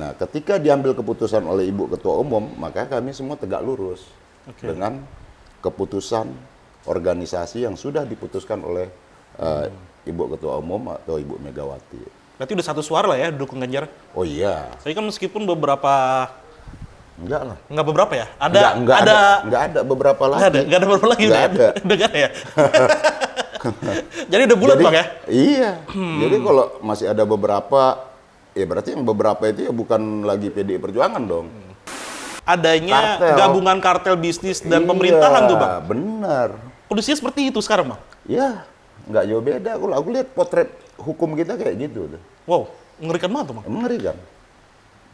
Nah, ketika diambil keputusan oleh Ibu Ketua Umum, maka kami semua tegak lurus dengan keputusan organisasi yang sudah diputuskan oleh Ibu Ketua Umum atau Ibu Megawati. Berarti udah satu suara lah ya dukung Ganjar. Oh iya, Tapi kan meskipun beberapa, enggak lah. nggak beberapa ya? Ada, Enggak ada beberapa lagi. nggak ada beberapa lagi Nggak udah ada. Udah nggak ada ya? Jadi udah bulat Jadi, Bang ya? Iya. Jadi kalau masih ada beberapa, ya berarti yang beberapa itu ya bukan lagi PDI Perjuangan dong. Adanya Kartel. gabungan kartel bisnis dan Iya, pemerintahan tuh Bang. Bener. Kondisinya seperti itu sekarang Bang? Ya, nggak jauh beda. Kalau aku lihat potret hukum kita kayak gitu tuh. Wow, mengerikan banget tuh Bang. Mengerikan.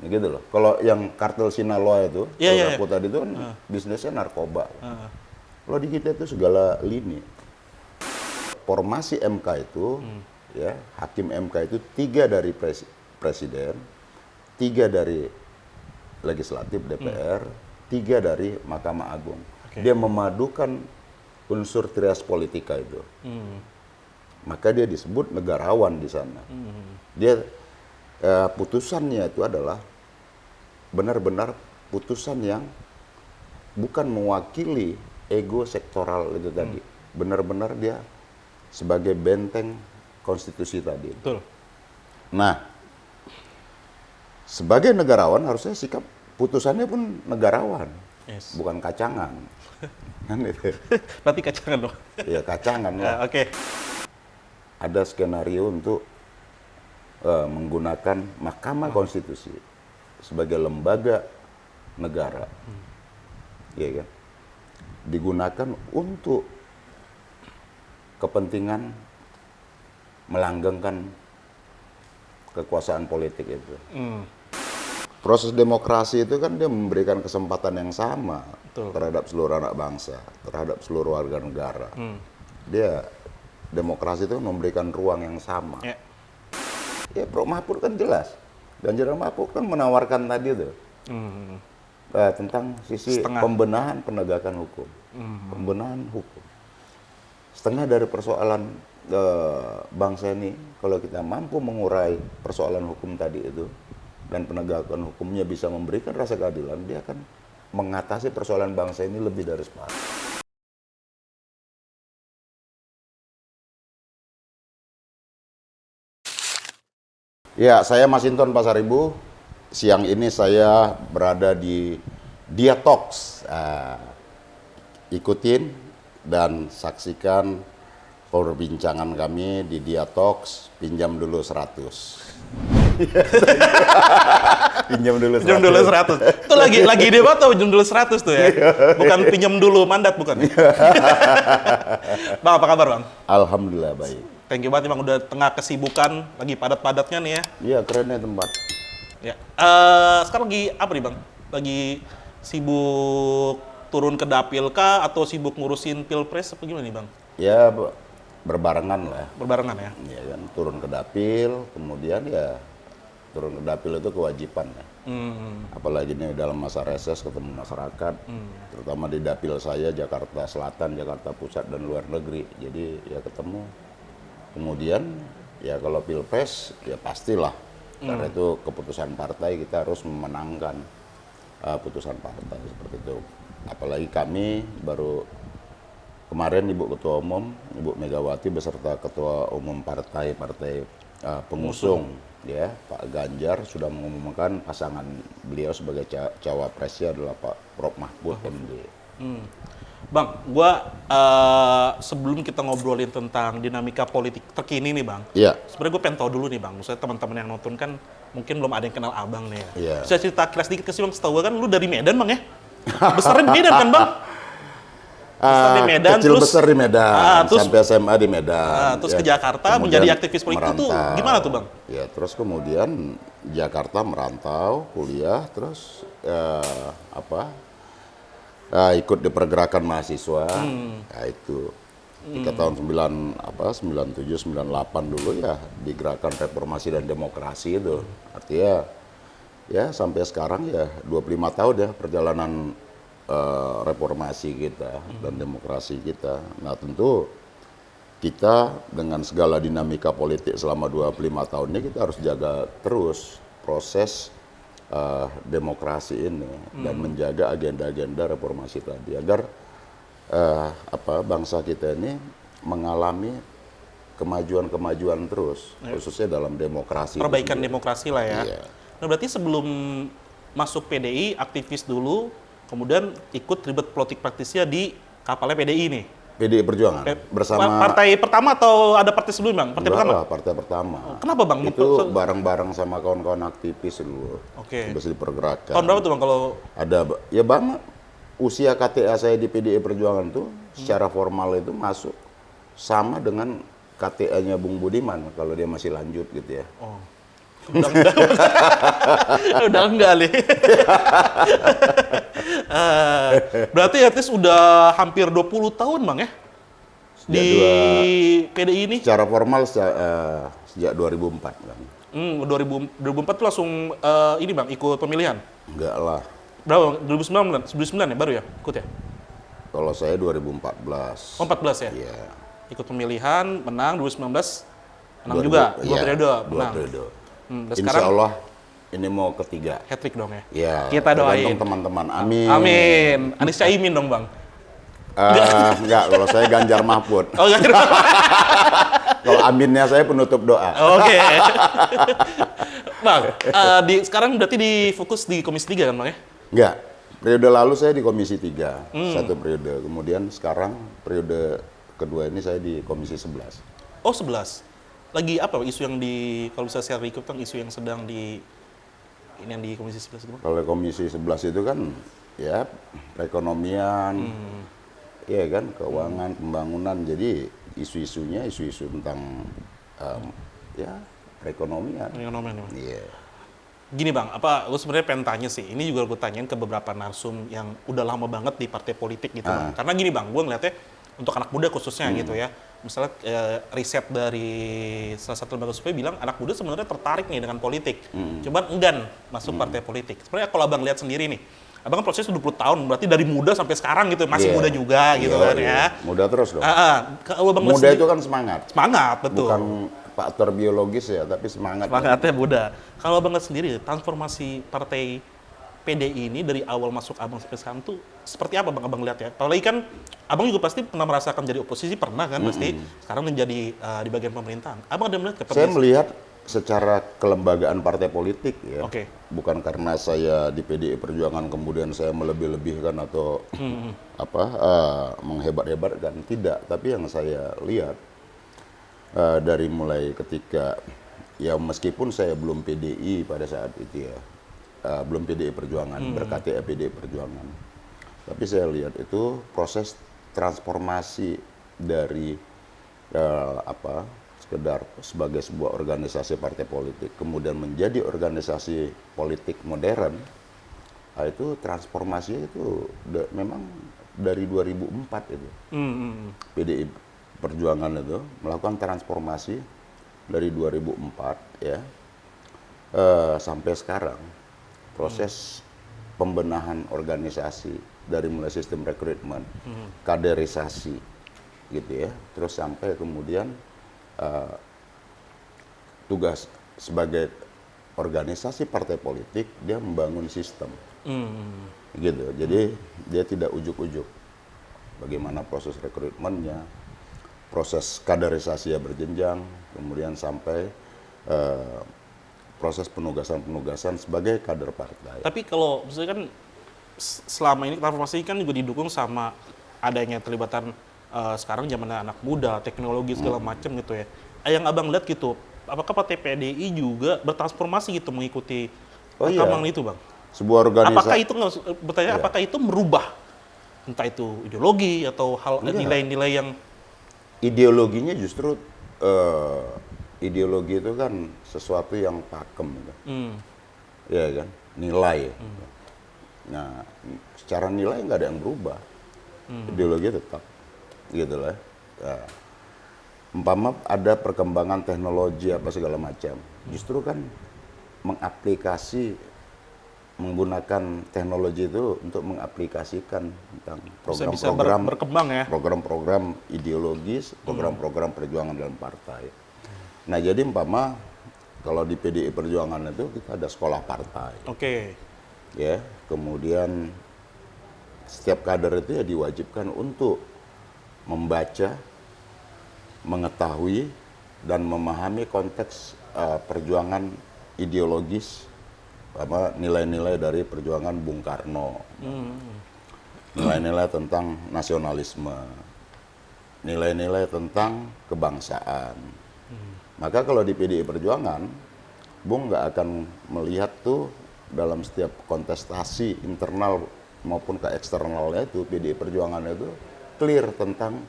Ya gitu loh. Kalau yang kartel Sinaloa itu, Iya, iya. aku tadi itu kan bisnisnya narkoba. Kalau di kita itu segala lini. Formasi MK itu, ya hakim MK itu 3 dari presiden, 3 dari legislatif DPR, 3 dari Mahkamah Agung. Dia memadukan unsur trias politika itu. Maka dia disebut negarawan di sana. Dia putusannya itu adalah benar-benar putusan yang bukan mewakili ego sektoral itu tadi. Benar-benar dia sebagai benteng konstitusi tadi. Betul. Nah, sebagai negarawan harusnya sikap putusannya pun negarawan, Yes. bukan kacangan. Kan itu. Berarti kacangan dong. Ya kacangan lah. Oke. Ada skenario untuk menggunakan Mahkamah Konstitusi sebagai lembaga negara, ya kan? Digunakan untuk kepentingan melanggengkan kekuasaan politik itu. Proses demokrasi itu kan dia memberikan kesempatan yang sama terhadap seluruh anak bangsa, terhadap seluruh warga negara. Dia demokrasi itu memberikan ruang yang sama. Ya. Ya, Prof Mahfud kan jelas. Ganjar Mahfud kan menawarkan tadi itu tentang sisi pembenahan penegakan hukum, pembenahan hukum. Setengah dari persoalan bangsa ini, kalau kita mampu mengurai persoalan hukum tadi itu dan penegakan hukumnya bisa memberikan rasa keadilan, dia akan mengatasi persoalan bangsa ini lebih dari separuh. Ya, saya Masinton Pasaribu. Siang ini saya berada di Dia Talks. Ikutin dan saksikan perbincangan kami di Dia Talks. Pinjam dulu 100. Pinjam dulu 100. Pinjam dulu 100. Itu lagi debat atau pinjam dulu 100 tuh ya? Bukan pinjam dulu mandat, bukan? Bang, apa kabar Bang? Alhamdulillah baik. Thank you banget Bang, udah tengah kesibukan, lagi padat-padatnya nih ya. Iya, kerennya tempat. Ya. Sekarang lagi apa nih Bang? Lagi sibuk turun ke dapil kah atau sibuk ngurusin pilpres apa gimana nih Bang? Ya, berbarengan lah. Berbarengan ya? Ya kan, turun ke dapil, kemudian ya turun ke dapil itu kewajiban ya. Apalagi ini dalam masa reses ketemu masyarakat, terutama di dapil saya Jakarta Selatan, Jakarta Pusat dan luar negeri. Jadi ya ketemu. Kemudian ya kalau pilpres ya pastilah karena itu keputusan partai, kita harus memenangkan putusan partai seperti itu. Apalagi kami baru kemarin Ibu Ketua Umum, Ibu Megawati beserta Ketua Umum partai-partai pengusung ya Pak Ganjar sudah mengumumkan pasangan beliau sebagai cawapresnya adalah Pak Prof Mahfud MD. Bang, gua sebelum kita ngobrolin tentang dinamika politik terkini nih Bang, sebenarnya gue pengen tahu dulu nih Bang, maksudnya teman-teman yang nonton kan mungkin belum ada yang kenal Abang nih ya. Bisa cerita kelas dikit ke sih Bang, setahu gue kan lu dari Medan Bang ya? Besarnya di Medan kan Bang? Besar di Medan, kecil terus besar di Medan, terus, sampai SMA di Medan. Terus ke Jakarta menjadi aktivis politik itu gimana tuh Bang? Ya, terus kemudian Jakarta merantau, kuliah, terus ikut di pergerakan mahasiswa. Ya itu ketika tahun 97 98 dulu ya di gerakan reformasi dan demokrasi itu. Artinya ya sampai sekarang ya 25 tahun ya perjalanan reformasi kita dan demokrasi kita. Nah, tentu kita dengan segala dinamika politik selama 25 tahunnya kita harus jaga terus proses demokrasi ini dan menjaga agenda-agenda reformasi tadi agar bangsa kita ini mengalami kemajuan-kemajuan terus, khususnya dalam demokrasi. Perbaikan demokrasi lah ya. Iya. Nah berarti sebelum masuk PDI, aktivis dulu, kemudian ikut ribet politik praktisnya di kapalnya PDI nih. PDI Perjuangan bersama partai pertama atau ada partai sebelumnya, Bang? Partai pertama? Partai pertama. Kenapa, Bang? Itu bareng-bareng sama kawan-kawan aktivis dulu. Oke. Bisa dipergerakan. Tahun berapa tuh, Bang, kalau Ada ya Bang, usia KTA saya di PDI Perjuangan tuh secara formal itu masuk sama dengan KTA-nya Bung Budiman kalau dia masih lanjut gitu ya. Oh. Udah enggak. Udah enggak nih. Berarti at least udah hampir 20 tahun, Bang ya? Di PDI ini? Secara formal sejak 2004, Bang. 2004 tuh langsung ini, Bang, ikut pemilihan? Enggak lah. Berapa, Bang? 2009 ya baru ya ikut ya? Kalau saya 2014. Oh, 14 ya? Iya. Ikut pemilihan, menang 2019, menang juga, 2 periode menang. 2 periode. Dan Insya sekarang Allah ini mau ketiga. hat-trick dong ya? Ya, Kita doain. tergantung teman-teman. Amin. Amin. Anies Caimin dong, Bang. Enggak, kalau saya Ganjar Mahfud. Oh, enggak. Kalau aminnya saya penutup doa. Oke. Bang, sekarang berarti difokus di Komisi 3 kan, Bang ya? Enggak. Periode lalu saya di Komisi 3, satu periode. Kemudian sekarang periode kedua ini saya di Komisi 11. Oh, 11. Lagi apa isu yang kalau bisa share recap tentang isu yang sedang ini yang di Komisi 11 itu, Bang? Kalau Komisi 11 itu kan ya perekonomian, ya kan, keuangan, pembangunan. Jadi isu-isunya isu-isu tentang ya perekonomian. Perekonomian, Bang. Iya. Gini, Bang, gue sebenarnya pengen tanya sih, ini juga gue tanyain ke beberapa narsum yang udah lama banget di partai politik gitu, Bang. Karena gini, Bang, gue ngeliatnya untuk anak muda khususnya gitu ya, misalnya riset dari salah satu lembaga survei bilang anak muda sebenarnya tertarik nih dengan politik, cuman enggan masuk partai politik. Sebenarnya kalau Abang lihat sendiri nih, Abang kan proses 20 tahun, berarti dari muda sampai sekarang gitu, masih muda juga gitu kan ya. Muda terus dong. Kalau Abang Muda itu kan semangat. Semangat, betul. Bukan faktor biologis ya, tapi semangat. Semangatnya muda. Kalau Abang lihat sendiri, transformasi partai PDI ini dari awal masuk Abang sampai sekarang tuh seperti apa, Bang, Abang lihat ya? Apalagi kan Abang juga pasti pernah merasakan jadi oposisi, pernah kan pasti. Sekarang menjadi di bagian pemerintahan. Abang ada melihat Saya melihat secara kelembagaan partai politik ya. Oke. Bukan karena saya di PDI Perjuangan kemudian saya melebih-lebihkan atau menghebat-hebatkan, tidak. Tapi yang saya lihat dari mulai ketika ya meskipun saya belum PDI pada saat itu ya, belum PDI Perjuangan, berKTA PDI Perjuangan, tapi saya lihat itu proses transformasi dari sekedar sebagai sebuah organisasi partai politik kemudian menjadi organisasi politik modern, itu transformasinya itu memang dari 2004 itu. PDI Perjuangan itu melakukan transformasi dari 2004 ya sampai sekarang, proses pembenahan organisasi dari mulai sistem rekrutmen, kaderisasi gitu ya, terus sampai kemudian tugas sebagai organisasi partai politik dia membangun sistem gitu. Jadi dia tidak ujuk-ujuk bagaimana proses rekrutmennya, proses kaderisasi ya berjenjang, kemudian sampai proses penugasan sebagai kader partai. Tapi kalau misalnya kan selama ini transformasi kan juga didukung sama adanya terlibatan sekarang zamannya anak muda, teknologi segala macam gitu ya. Yang Abang lihat gitu, apakah partai PDI juga bertransformasi gitu mengikuti perkembangan itu, Bang? Sebuah organisasi. Apakah itu apakah itu merubah entah itu ideologi atau hal nilai-nilai yang ideologinya justru ideologi itu kan sesuatu yang pakem gitu. Ya kan, nilai. Nah, secara nilai nggak ada yang berubah. Ideologi tetap gitu lah. Nah, umpama ada perkembangan teknologi apa segala macam, justru kan menggunakan teknologi itu untuk mengaplikasikan tentang program-program berkembang ya. Program-program ideologis, program-program perjuangan dalam partai. Nah, jadi umpama kalau di PDI Perjuangan itu kita ada sekolah partai. Oke. Ya, kemudian setiap kader itu ya diwajibkan untuk membaca, mengetahui, dan memahami konteks perjuangan ideologis, nilai-nilai dari perjuangan Bung Karno, nilai-nilai tentang nasionalisme, nilai-nilai tentang kebangsaan. Maka kalau di PDI Perjuangan, Bung nggak akan melihat tuh dalam setiap kontestasi internal maupun ke eksternalnya itu, PDI Perjuangan itu clear tentang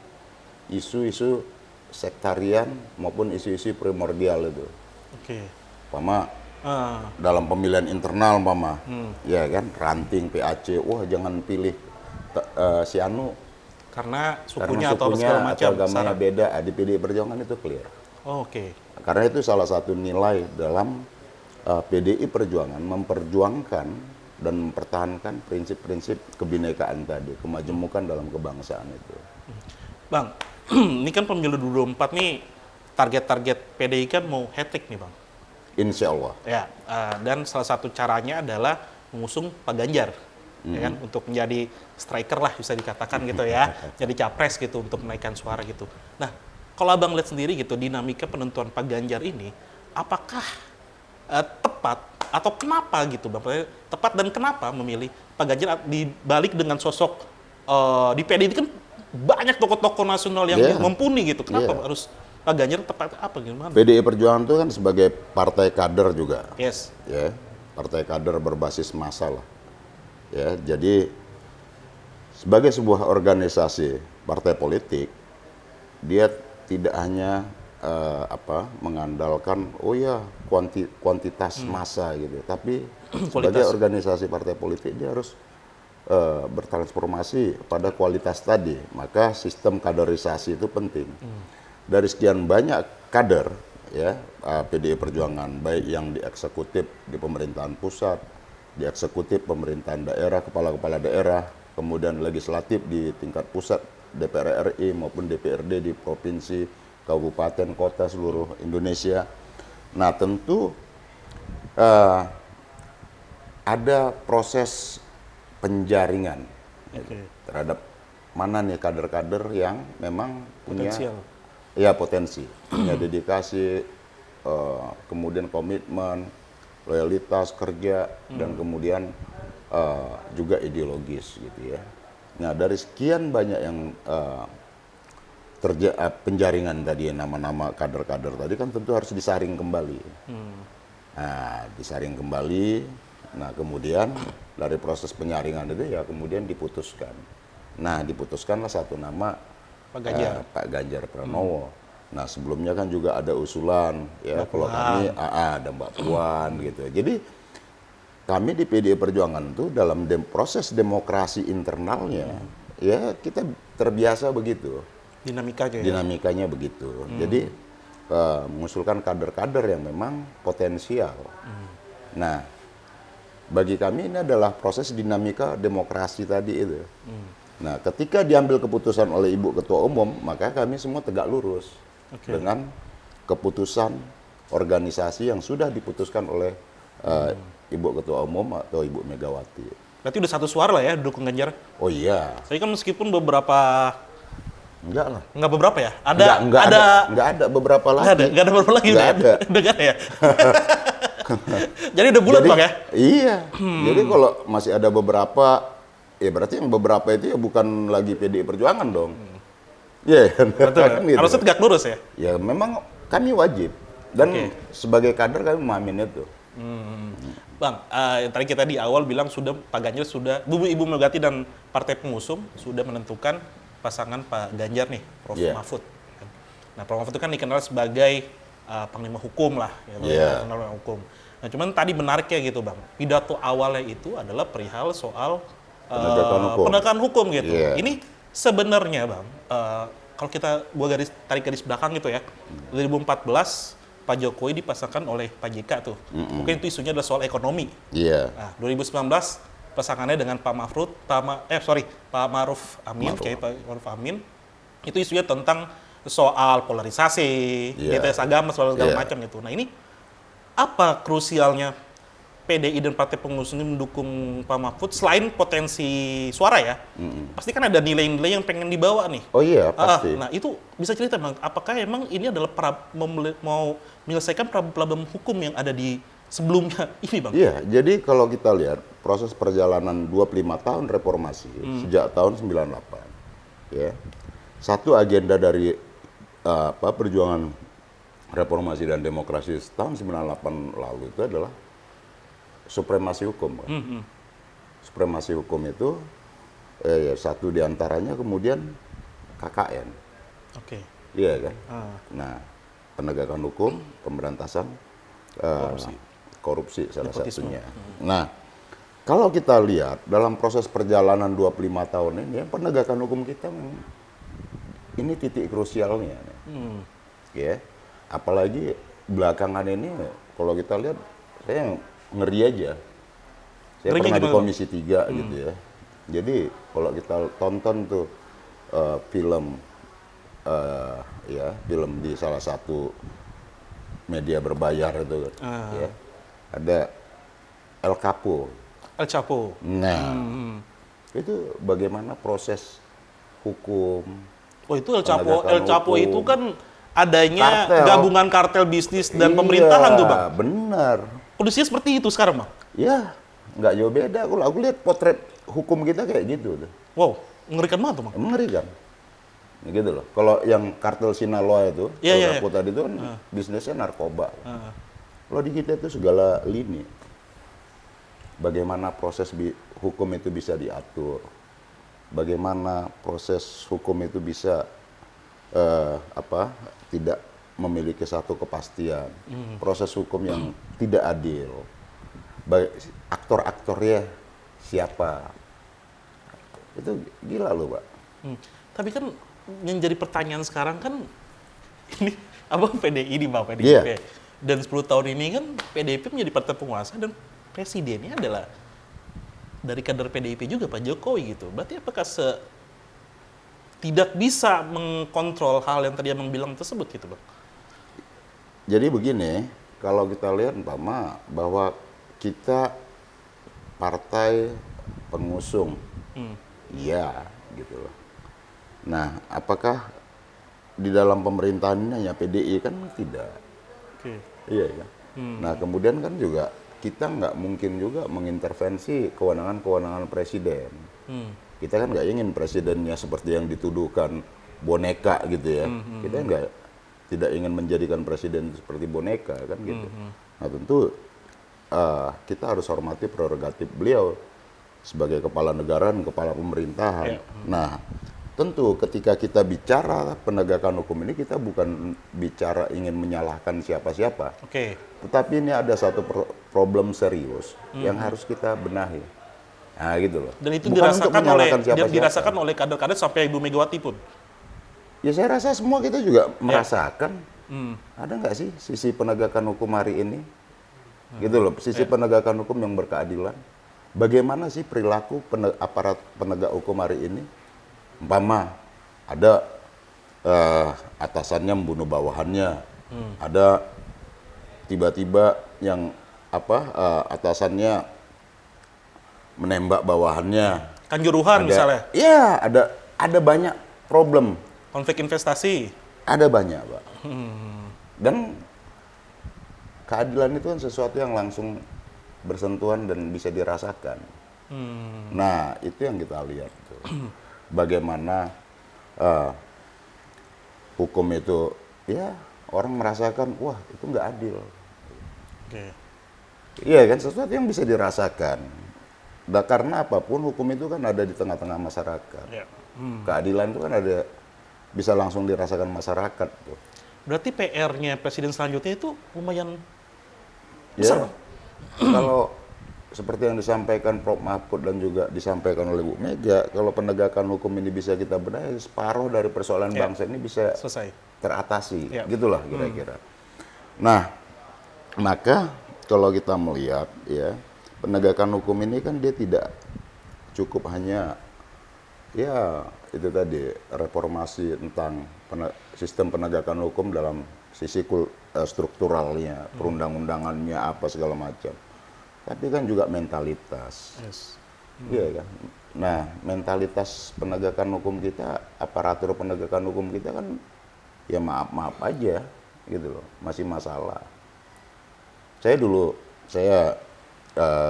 isu-isu sektarian maupun isu-isu primordial itu. Oke. Pama dalam pemilihan internal, Pama, ya kan, ranting PAC, wah jangan pilih si Anu Karena sukunya atau segala macam. atau agamanya beda. Di PDI Perjuangan itu clear. Oh, oke. Karena itu salah satu nilai dalam PDI Perjuangan, memperjuangkan dan mempertahankan prinsip-prinsip kebinekaan tadi, kemajemukan dalam kebangsaan itu. Bang, ini kan pemilu 2024 nih, target-target PDI kan mau hat-trick nih, Bang. Insya Allah. Ya, dan salah satu caranya adalah mengusung Pak Ganjar, ya kan, untuk menjadi striker lah bisa dikatakan gitu ya, jadi capres gitu untuk menaikkan suara gitu. Nah, kalau Abang lihat sendiri gitu, dinamika penentuan Pak Ganjar ini, apakah tepat atau kenapa gitu, Bang? Tepat dan kenapa memilih Pak Ganjar dibalik dengan sosok di PDI kan banyak tokoh-tokoh nasional yang mumpuni gitu. Kenapa harus Pak Ganjar tepat apa gimana? PDI Perjuangan itu kan sebagai partai kader juga. Yes. Ya, partai kader berbasis massa lah. Ya, jadi sebagai sebuah organisasi partai politik, dia tidak hanya mengandalkan kuantitas massa gitu, tapi sebagai organisasi partai politik dia harus bertransformasi pada kualitas tadi. Maka sistem kaderisasi itu penting. Dari sekian banyak kader ya PDI Perjuangan, baik yang di eksekutif di pemerintahan pusat, di eksekutif pemerintahan daerah, kepala-kepala daerah, kemudian legislatif di tingkat pusat, DPR RI maupun DPRD di provinsi, kabupaten, kota seluruh Indonesia. Nah, tentu ada proses penjaringan terhadap mana nih kader-kader yang memang punya potensi, punya dedikasi, kemudian komitmen, loyalitas kerja, dan kemudian juga ideologis gitu ya. Nah, dari sekian banyak yang penjaringan tadi, nama-nama kader-kader tadi kan tentu harus disaring kembali. Nah, disaring kembali. Nah, kemudian dari proses penyaringan itu ya kemudian diputuskan. Nah, diputuskanlah satu nama Pak Ganjar Pranowo. Nah, sebelumnya kan juga ada usulan ya, kalau kami ada Mbak Puan gitu. Jadi kami di PDI Perjuangan itu dalam proses demokrasi internalnya ya kita terbiasa begitu. Dinamikanya begitu. Jadi mengusulkan kader-kader yang memang potensial. Nah, bagi kami ini adalah proses dinamika demokrasi tadi itu. Nah, ketika diambil keputusan oleh Ibu Ketua Umum, maka kami semua tegak lurus dengan keputusan organisasi yang sudah diputuskan oleh Ibu Ketua Umum atau Ibu Megawati. Berarti udah satu suara lah ya dukung Ganjar? Oh iya. Saya kan meskipun beberapa... Enggak lah. Enggak beberapa ya? Enggak ada beberapa lagi. Enggak ada beberapa lagi. Enggak ada. Udah ada ya? Jadi udah bulat, Bang ya? Iya. Jadi kalau masih ada beberapa, ya berarti yang beberapa itu ya bukan lagi PDI Perjuangan dong. Iya. Betul. Gitu. Harusnya tegak lurus ya? Ya memang kami wajib. Dan sebagai kader kami memahamin itu. Bang, tadi kita di awal bilang sudah Pak Ganjar sudah, Ibu Megawati dan partai pengusung sudah menentukan pasangan Pak Ganjar nih, Prof. Mahfud. Nah, Prof. Mahfud itu kan dikenal sebagai panglima hukum lah, panglima hukum. Nah, cuman tadi menariknya gitu, Bang. Pidato awalnya itu adalah perihal soal penegakan hukum gitu. Ini sebenarnya, Bang, kalau gua tarik garis belakang gitu ya, 2014 Pak Jokowi dipasangkan oleh Pak JK tuh. Mungkin itu isunya adalah soal ekonomi. Nah, 2019 pasangannya dengan Pak Ma'ruf Amin, Pak Ma'ruf Amin. Itu isunya tentang soal polarisasi, identitas agama, segala macam gitu. Nah, ini apa krusialnya PDI dan partai pengusung ini mendukung Pak Mahfud selain potensi suara ya? Pasti kan ada nilai-nilai yang pengen dibawa nih. Oh iya, pasti. Nah itu bisa cerita Bang, apakah emang ini adalah mau menyelesaikan problem hukum yang ada di sebelumnya ini Bang? Iya, jadi kalau kita lihat proses perjalanan 25 tahun reformasi sejak tahun 98, ya, satu agenda dari perjuangan reformasi dan demokrasi tahun 98 lalu itu adalah supremasi hukum. Kan? Supremasi hukum itu ya, satu diantaranya kemudian KKN. Oke. Iya kan? Nah, penegakan hukum, pemberantasan korupsi salah nepotisme. satunya. Nah, kalau kita lihat dalam proses perjalanan 25 tahun ini, penegakan hukum kita ini titik krusialnya. Ya, apalagi belakangan ini, kalau kita lihat, saya ngeri aja. Saya Ngerinya pernah di gimana? Komisi 3 gitu ya. Jadi kalau kita tonton tuh film, ya film di salah satu media berbayar itu, ya, ada El Capo. El Chapo. Nah, itu bagaimana proses hukum. Oh itu El Chapo, penegakan El Chapo hukum. itu kan adanya Kartel. gabungan kartel bisnis dan Iya, pemerintahan tuh Bang. Benar. Kondisinya seperti itu sekarang Bang. Ya, nggak jauh beda. Kalau aku lihat potret hukum kita kayak gitu tuh. Wow, mengerikan banget tuh Bang. Mengerikan. Ya gitu loh. Kalau yang kartel Sinaloa itu, Iya. tadi itu kan bisnisnya narkoba. Kalau di kita itu segala lini. Bagaimana proses hukum itu bisa diatur. Bagaimana proses hukum itu bisa tidak memiliki satu kepastian. Proses hukum yang tidak adil. Aktor-aktornya siapa? Itu gila loh, Pak. Tapi kan yang jadi pertanyaan sekarang kan ini abang PDI di bawah PDIP. Iya. Dan 10 tahun ini kan PDIP menjadi partai penguasa dan presidennya adalah dari kader PDIP juga Pak Jokowi gitu. Berarti apakah tidak bisa mengkontrol hal yang tadi abang bilang tersebut gitu Bang? Jadi begini, kalau kita lihat umpama bahwa kita partai pengusung, iya gitu loh. Nah, apakah di dalam pemerintahan ini hanya PDI kan tidak? Oke. Iya kan. Nah, kemudian kan juga kita nggak mungkin juga mengintervensi kewenangan-kewenangan presiden. Kita kan nggak ingin presidennya seperti yang dituduhkan boneka gitu ya. Kita tidak ingin menjadikan presiden seperti boneka kan gitu. Nah tentu kita harus hormati prerogatif beliau sebagai kepala negara dan kepala pemerintahan. Nah tentu ketika kita bicara penegakan hukum ini kita bukan bicara ingin menyalahkan siapa-siapa. Oke. Tetapi ini ada satu problem serius yang harus kita benahi. Nah gitu loh. Dan itu Bukan untuk menyalahkan siapa-siapa. dirasakan oleh kader-kader sampai Ibu Megawati pun. Ya saya rasa semua kita juga merasakan. Ada nggak sih sisi penegakan hukum hari ini? Gitu loh, sisi penegakan hukum yang berkeadilan. Bagaimana sih perilaku aparat penegak hukum hari ini? Umpama ada atasannya membunuh bawahannya, ada tiba-tiba yang atasannya menembak bawahannya. Kanjuruhan misalnya. Iya, ada banyak problem. Konflik investasi. Ada banyak, Pak. Dan keadilan itu kan sesuatu yang langsung bersentuhan dan bisa dirasakan. Nah, itu yang kita lihat. Bagaimana hukum itu, ya orang merasakan, wah itu nggak adil. Oke. Iya kan, sesuatu yang bisa dirasakan. Nah, karena apapun hukum itu kan ada di tengah-tengah masyarakat. Ya. Keadilan itu kan bisa langsung dirasakan masyarakat. Berarti PR-nya presiden selanjutnya itu lumayan besar, Ya, Bang? kalau seperti yang disampaikan Prof. Mahfud dan juga disampaikan oleh Bu Mega, kalau penegakan hukum ini bisa kita benahi, separuh dari persoalan bangsa ini bisa Selesai. teratasi, Ya. gitulah kira-kira. Nah, maka kalau kita melihat ya, penegakan hukum ini kan dia tidak cukup hanya ya itu tadi reformasi tentang sistem penegakan hukum dalam sisi strukturalnya, perundang-undangannya apa segala macam. Tapi kan juga mentalitas. Yes. Iya kan. Nah, mentalitas penegakan hukum kita, aparatur penegakan hukum kita kan ya maaf-maaf aja gitu loh, masih masalah. Saya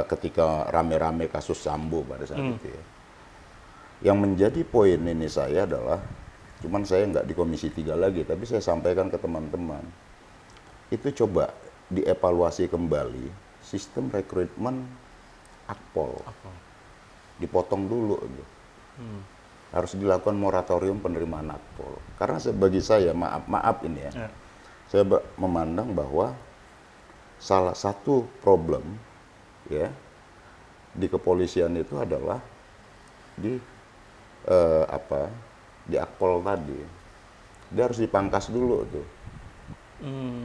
ketika rame-rame kasus Sambo pada saat itu ya, yang menjadi poin ini saya adalah, cuman saya nggak di Komisi 3 lagi, tapi saya sampaikan ke teman-teman, itu coba dievaluasi kembali sistem rekrutmen Akpol. Dipotong dulu. Harus dilakukan moratorium penerimaan Akpol. Karena bagi saya, maaf ini ya, saya memandang bahwa salah satu problem ya di kepolisian itu adalah di di Akpol tadi. Dia harus dipangkas dulu tuh.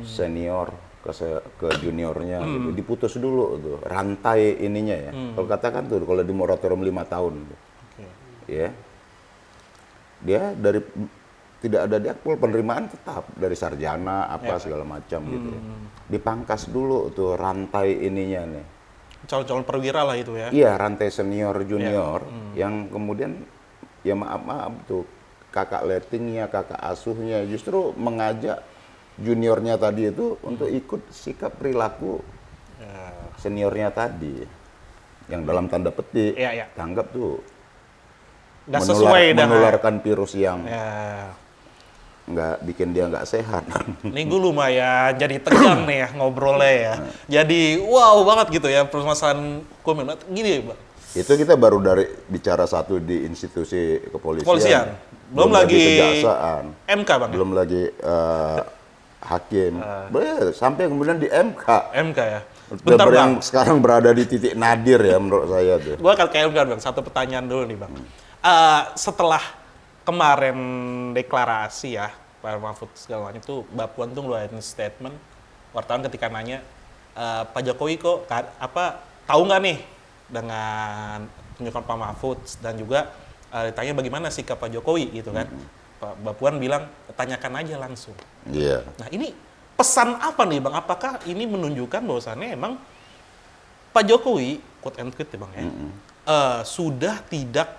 Senior ke juniornya gitu. Diputus dulu tuh rantai ininya ya. Kalau katakan tuh kalau di moratorium 5 tahun tuh. Ya. Dia dari tidak ada di Akpol, penerimaan tetap dari sarjana apa segala macam gitu ya. Dipangkas dulu tuh rantai ininya nih. Calon-calon perwira lah itu ya. Iya, rantai senior junior yang kemudian ya maaf tuh kakak lettingnya, kakak asuhnya justru mengajak juniornya tadi itu untuk ikut sikap perilaku seniornya tadi yang dalam tanda petik tanggap tuh nggak sesuai menularkan virus yang nggak bikin dia nggak sehat. Nih gue lumayan jadi tegang nih ya ngobrolnya ya. Jadi wow banget gitu ya permasalahan hukum gini ya Bang. Itu kita baru dari bicara satu di institusi kepolisian. Belum lagi kejaksaan. MK Bang. Belum lagi hakim. Sampai kemudian di MK. MK ya. Bentar Bang. Yang sekarang berada di titik nadir ya menurut saya tuh. Gua akan ke MK Bang. Satu pertanyaan dulu nih Bang. Setelah kemarin deklarasi ya Pak Mahfud segala macam itu, Mbak Puan tuh ngeluarin statement wartawan ketika nanya Pak Jokowi kok tahu nggak nih dengan penunjukan Pak Mahfud, dan juga ditanya bagaimana sikap Pak Jokowi gitu kan. Mbak Puan bilang tanyakan aja langsung. Iya. Nah ini pesan apa nih Bang? Apakah ini menunjukkan bahwasannya emang Pak Jokowi quote and quote ya Bang ya sudah tidak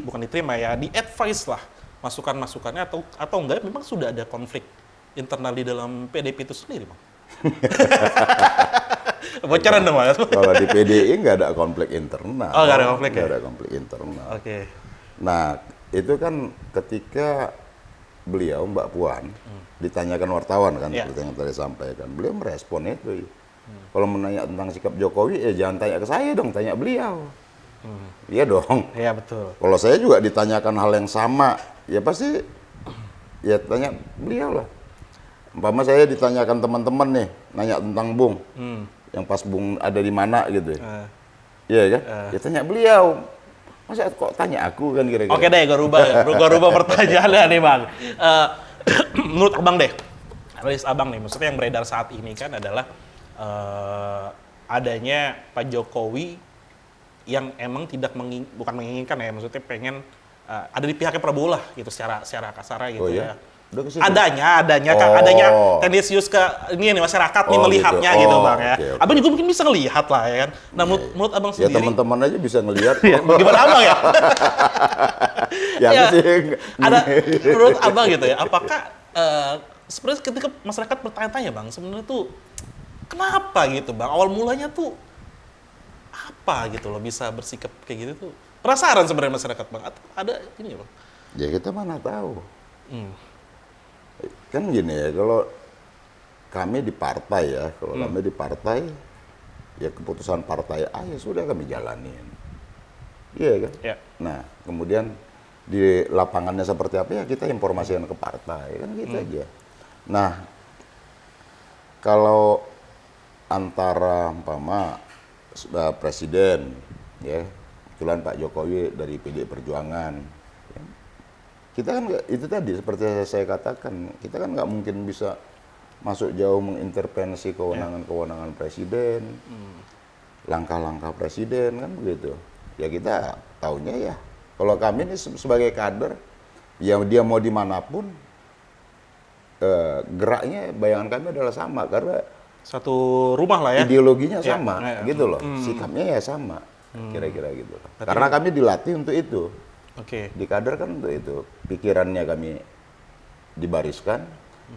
bukan diterima ya, di advice lah masukan-masukannya atau enggak memang sudah ada konflik internal di dalam PDIP itu sendiri Bang? Bocoran dong Mas. Kalau di PDI nggak ada konflik internal. Oh, nggak ada konflik nggak ada konflik internal. Oke. Nah, itu kan ketika beliau Mbak Puan ditanyakan wartawan kan seperti yang tadi sampaikan, beliau merespon itu. Kalau menanya tentang sikap Jokowi ya jangan tanya ke saya dong, tanya beliau. Iya dong. Iya betul. Kalau saya juga ditanyakan hal yang sama, ya pasti ya tanya beliau lah. Umpama saya ditanyakan teman-teman nih, nanya tentang Bung, yang pas Bung ada di mana gitu. Iya kan? Ya tanya beliau. Masa kok tanya aku kan kira-kira. Oke deh, gue rubah pertanyaannya nih Bang. Menurut Abang deh, analis Abang nih, maksudnya yang beredar saat ini kan adalah adanya Pak Jokowi yang emang bukan menginginkan ya, maksudnya pengen ada di pihaknya Prabowo lah gitu secara kasar gitu ya. Adanya tendensius ke ini nih masyarakat nih melihatnya gitu Bang ya. Okay. Abang juga mungkin bisa ngelihat lah ya kan. Nah menurut Abang sendiri. Ya teman-teman aja bisa ngelihat. Gimana Abang ya? Ada menurut Abang gitu ya. Apakah sebenarnya ketika masyarakat bertanya-tanya Bang, sebenarnya tuh kenapa gitu Bang? Awal mulanya tuh apa gitu loh bisa bersikap kayak gitu tuh? Penasaran sebenarnya masyarakat Bang. Atau ada ini ya Bang? Ya kita mana tahu. Kan gini ya, kalau kami di partai ya, kami di partai, ya keputusan partai ya sudah kami jalanin. Iya kan? Ya. Nah, kemudian di lapangannya seperti apa ya kita informasikan ke partai, kan gitu aja. Nah, kalau antara presiden, ya, kebetulan Pak Jokowi dari PDI Perjuangan, kita kan itu tadi seperti saya katakan, kita kan nggak mungkin bisa masuk jauh mengintervensi kewenangan presiden, langkah-langkah presiden kan begitu. Ya kita taunya ya, kalau kami ini sebagai kader, ya dia mau dimanapun, geraknya bayangan kami adalah sama karena Satu rumah lah ya. ideologinya Ya, sama, ya. gitu loh. Sikapnya ya sama, kira-kira gitu. Karena kami dilatih untuk itu, Oke. di kader kan untuk itu. Pikirannya kami dibariskan,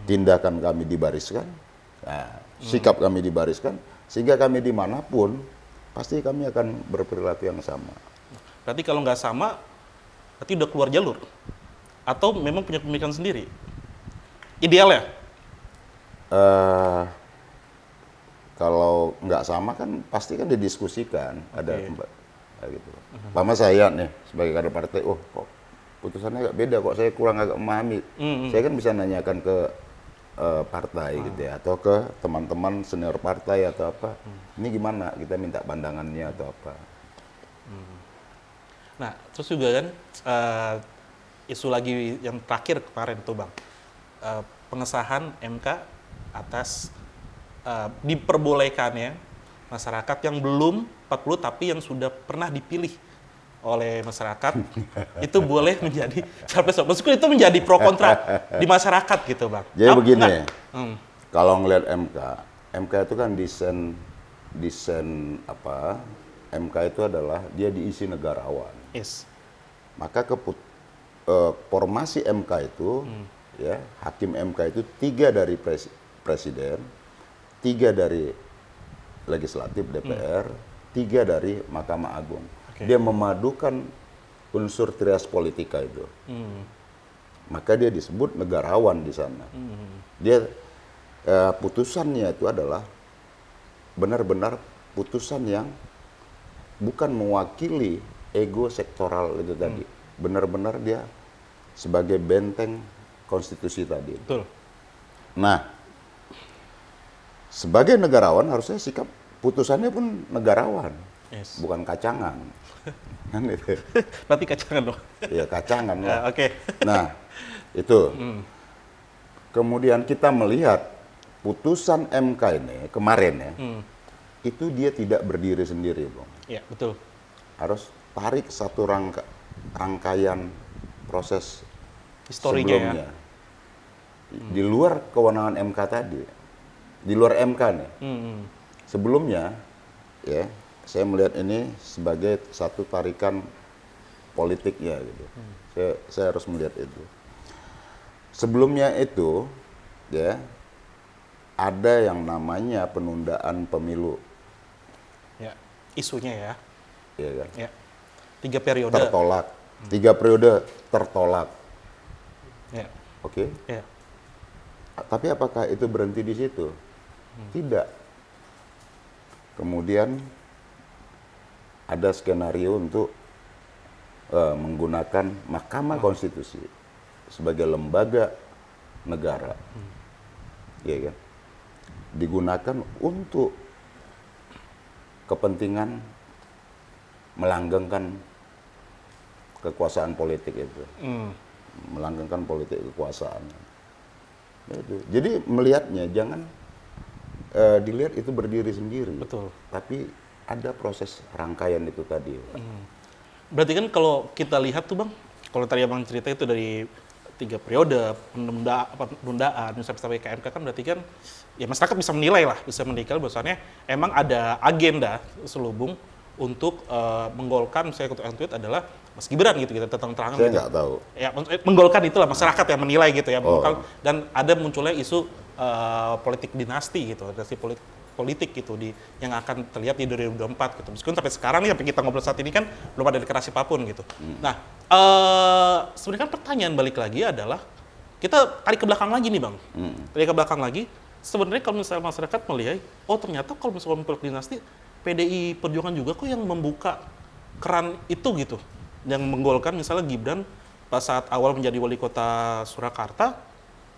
tindakan kami dibariskan, nah, sikap kami dibariskan, sehingga kami dimanapun pasti kami akan berperilaku yang sama. Berarti kalau nggak sama, berarti udah keluar jalur. Atau memang punya pemikiran sendiri. Ideal ya? eh Kalau nggak sama kan pasti kan didiskusikan, ada tempat gitu. Lama saya nih sebagai kader partai, oh kok putusannya agak beda, kok saya kurang agak memahami. Saya kan bisa nanyakan ke partai gitu ya, atau ke teman-teman senior partai atau apa. Ini gimana? Kita minta pandangannya atau apa. Nah, terus juga kan isu lagi yang terakhir kemarin tuh Bang, pengesahan MK atas diperbolehkannya masyarakat yang belum 40 tapi yang sudah pernah dipilih oleh masyarakat itu boleh menjadi capres. Meskipun itu menjadi pro kontra di masyarakat gitu Bang. Jadi begini, kalau ngelihat MK itu kan desain apa? MK itu adalah dia diisi negarawan. Yes. Maka formasi MK itu, ya hakim MK itu 3 dari presiden, 3 dari legislatif DPR, 3 dari Mahkamah Agung. Okay. Dia memadukan unsur trias politika itu. Maka dia disebut negarawan di sana. Dia putusannya itu adalah benar-benar putusan yang bukan mewakili ego sektoral itu tadi. Benar-benar dia sebagai benteng konstitusi tadi. Betul. Nah, sebagai negarawan harusnya sikap putusannya pun negarawan, Yes. bukan kacangan. Kan itu. Berarti kacangan dong. Ya kacangan lah. Oke. Nah, itu. Kemudian kita melihat putusan MK ini kemarin ya, itu dia tidak berdiri sendiri, Bang. Iya, betul. Harus tarik satu rangkaian proses Historinya sebelumnya. Di luar kewenangan MK tadi. Di luar MK nih. Sebelumnya, ya, saya melihat ini sebagai satu tarikan politiknya gitu. Saya harus melihat itu. Sebelumnya itu, ya, ada yang namanya penundaan pemilu, Ya. Isunya ya. ya kan? Ya. 3 periode. Tertolak. 3 periode tertolak. Ya. Oke? Ya. Tapi apakah itu berhenti di situ? Tidak. Kemudian ada skenario untuk menggunakan Mahkamah Konstitusi sebagai lembaga negara, ya kan? Digunakan untuk kepentingan melanggengkan kekuasaan politik itu, melanggengkan politik kekuasaan. Itu. Jadi melihatnya jangan dilihat itu berdiri sendiri, Betul. tapi ada proses rangkaian itu tadi. Berarti kan kalau kita lihat tuh Bang, kalau tadi Abang cerita itu dari 3 periode, penundaan, sampai ke MK kan berarti kan ya masyarakat bisa menilai lah, bisa menilai bahwasannya emang ada agenda selubung untuk menggolkan, misalnya untuk tweet adalah Mas Gibran gitu, kita terang-terangan. Saya gitu. nggak tahu. Ya, menggolkan itulah masyarakat yang menilai gitu ya. Dan ada munculnya isu politik dinasti gitu, dinasti politik gitu yang akan terlihat di 2024 gitu. Meskipun sampai sekarang nih sampai kita ngobrol saat ini kan belum ada deklarasi apapun gitu. Nah, sebenarnya kan pertanyaan balik lagi adalah kita tarik ke belakang lagi nih Bang. Tarik ke belakang lagi, sebenarnya kalau misalnya masyarakat melihat, oh ternyata kalau misalnya politik dinasti PDI Perjuangan juga kok yang membuka keran itu gitu. Yang menggolkan misalnya Gibran pas saat awal menjadi wali kota Surakarta,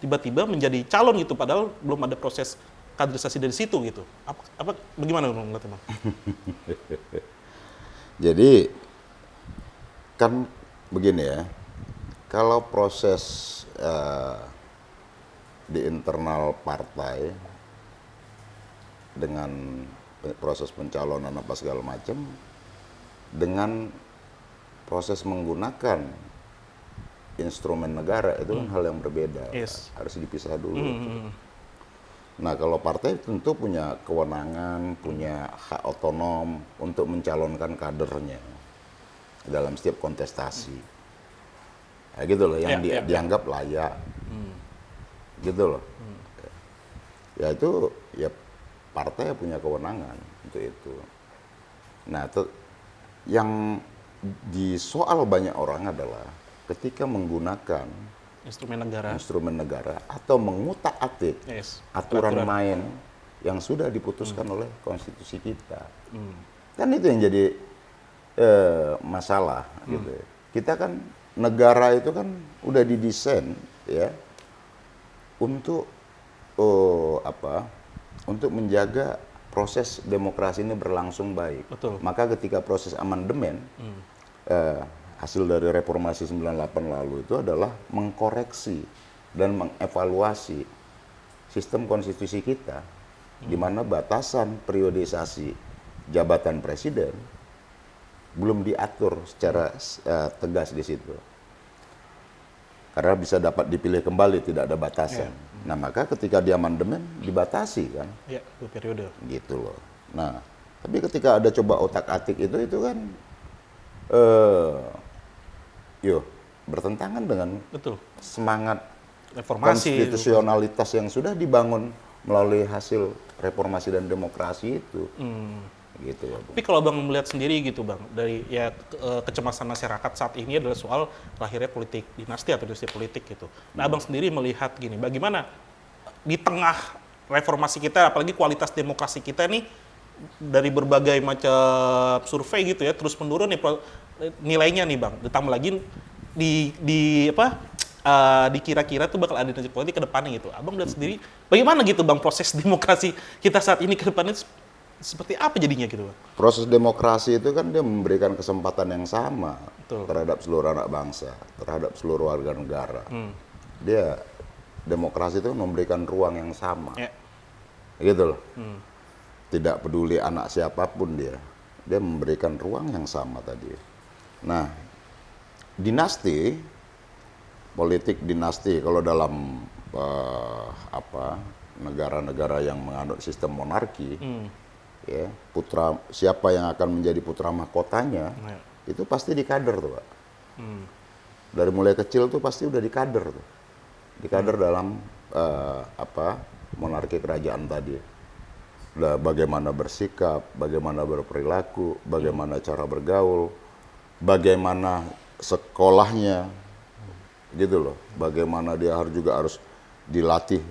tiba-tiba menjadi calon gitu, padahal belum ada proses kaderisasi dari situ gitu. Bagaimana menurut Bang? Jadi kan begini ya, kalau proses di internal partai dengan proses pencalonan apa segala macam, dengan proses menggunakan instrumen negara itu kan hal yang berbeda. Yes. Harus dipisah dulu. Nah, kalau partai tentu punya kewenangan, punya hak otonom untuk mencalonkan kadernya dalam setiap kontestasi. Ya gitu loh, yang dianggap layak. Gitu loh. Ya itu, ya partai punya kewenangan untuk itu. Nah, yang disoal banyak orang adalah ketika menggunakan instrumen negara atau mengutak-atik aturan main yang sudah diputuskan oleh konstitusi kita. Kan itu yang jadi masalah gitu. Kita kan negara itu kan udah didesain ya untuk untuk menjaga proses demokrasi ini berlangsung baik. Betul. Maka ketika proses amandemen hasil dari reformasi 98 lalu itu adalah mengkoreksi dan mengevaluasi sistem konstitusi kita, di mana batasan periodisasi jabatan presiden belum diatur secara tegas di situ. Karena bisa dapat dipilih kembali, tidak ada batasan. Nah, maka ketika di amandemen dibatasi kan? Iya, 2 periode. Gitu loh. Nah, tapi ketika ada coba otak-atik itu kan bertentangan dengan semangat reformasi, konstitusionalitas yang sudah dibangun melalui hasil reformasi dan demokrasi itu. Gitu ya, Bung. Tapi kalau Bang melihat sendiri gitu Bang, dari kecemasan masyarakat saat ini adalah soal lahirnya politik dinasti atau dinasti politik gitu. Nah, Abang sendiri melihat gini, bagaimana di tengah reformasi kita, apalagi kualitas demokrasi kita nih dari berbagai macam survei gitu ya, terus menurun nih nilainya nih Bang. Ditambah lagi dikira-kira tuh bakal ada dinasti politik ke depannya gitu. Abang lihat sendiri bagaimana gitu Bang proses demokrasi kita saat ini ke depannya seperti apa jadinya gitu Bang? Proses demokrasi itu kan dia memberikan kesempatan yang sama terhadap seluruh anak bangsa, terhadap seluruh warga negara. Dia demokrasi itu memberikan ruang yang sama. Gitu loh. Tidak peduli anak siapapun dia memberikan ruang yang sama tadi. Nah, dinasti, politik dinasti kalau dalam negara-negara yang menganut sistem monarki, ya siapa yang akan menjadi putra mahkotanya itu pasti dikader tuh Pak. Dari mulai kecil tuh pasti udah dikader tuh, dikader dalam monarki kerajaan tadi. Bagaimana bersikap, bagaimana berperilaku, bagaimana cara bergaul, bagaimana sekolahnya, gitu loh. Bagaimana dia harus dilatih,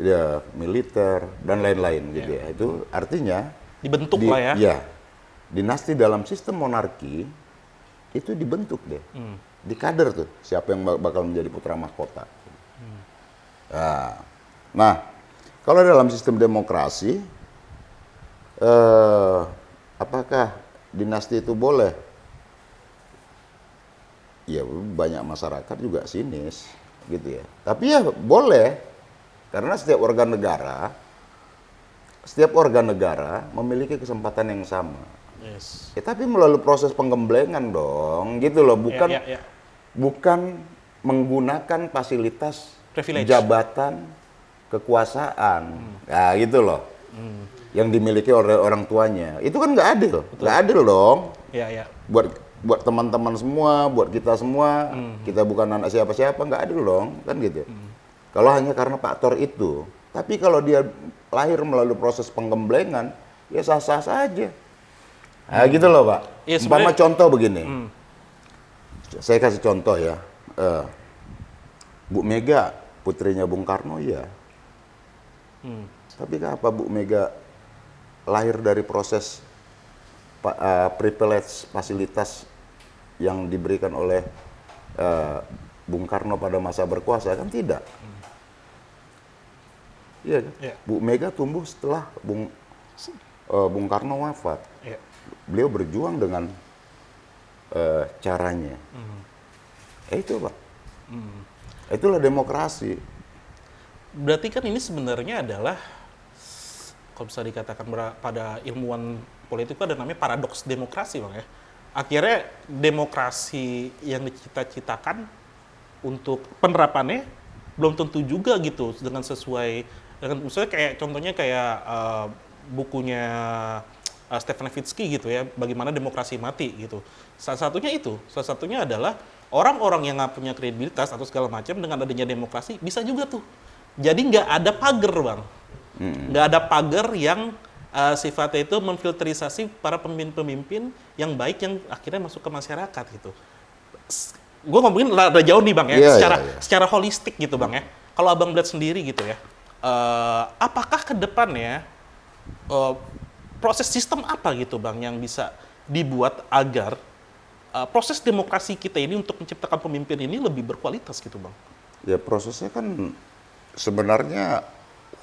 dia militer dan lain-lain gitu ya. Itu artinya dibentuk lah ya. Ya, dinasti dalam sistem monarki itu dibentuk deh, dikader tuh siapa yang bakal menjadi putra mahkota. Nah, kalau dalam sistem demokrasi, apakah dinasti itu boleh? Ya banyak masyarakat juga sinis, gitu ya. Tapi ya boleh, karena setiap warga negara memiliki kesempatan yang sama. Ya, tapi melalui proses penggemblengan dong, gitu loh. Bukan menggunakan fasilitas jabatan kekuasaan, ya gitu loh, yang dimiliki oleh orang tuanya. Itu kan nggak adil, nggak adil dong. Buat teman-teman semua, buat kita semua, kita bukan anak siapa-siapa, nggak adil dong, kan gitu. Kalau hanya karena faktor itu, tapi kalau dia lahir melalui proses penggemblengan, ya sah-sah saja. Nah, gitu loh Pak. Umpama contoh begini, saya kasih contoh ya, Bu Mega, putrinya Bung Karno, ya. Tapi apa Bu Mega lahir dari proses privilege fasilitas yang diberikan oleh Bung Karno pada masa berkuasa? Kan tidak. Iya kan? Bu Mega tumbuh setelah Bung Karno wafat. Beliau berjuang dengan caranya. Itu Pak. Itulah demokrasi. Berarti kan ini sebenarnya adalah, kalau bisa dikatakan pada ilmuwan politik itu ada namanya paradoks demokrasi Bang ya. Akhirnya demokrasi yang dicita-citakan untuk penerapannya belum tentu juga gitu dengan sesuai dengan misalnya kayak contohnya kayak bukunya Stefan Levitsky gitu ya, bagaimana demokrasi mati gitu. Salah satunya adalah orang-orang yang nggak punya kredibilitas atau segala macam dengan adanya demokrasi bisa juga tuh. Jadi nggak ada pagar bang, nggak ada pagar yang sifatnya itu memfilterisasi para pemimpin-pemimpin yang baik yang akhirnya masuk ke masyarakat gitu. Gue ngomongin rada jauh nih bang ya, secara holistik gitu bang ya. Kalau abang melihat sendiri gitu ya, apakah ke depannya proses sistem apa gitu bang yang bisa dibuat agar proses demokrasi kita ini untuk menciptakan pemimpin ini lebih berkualitas gitu bang? Ya prosesnya kan sebenarnya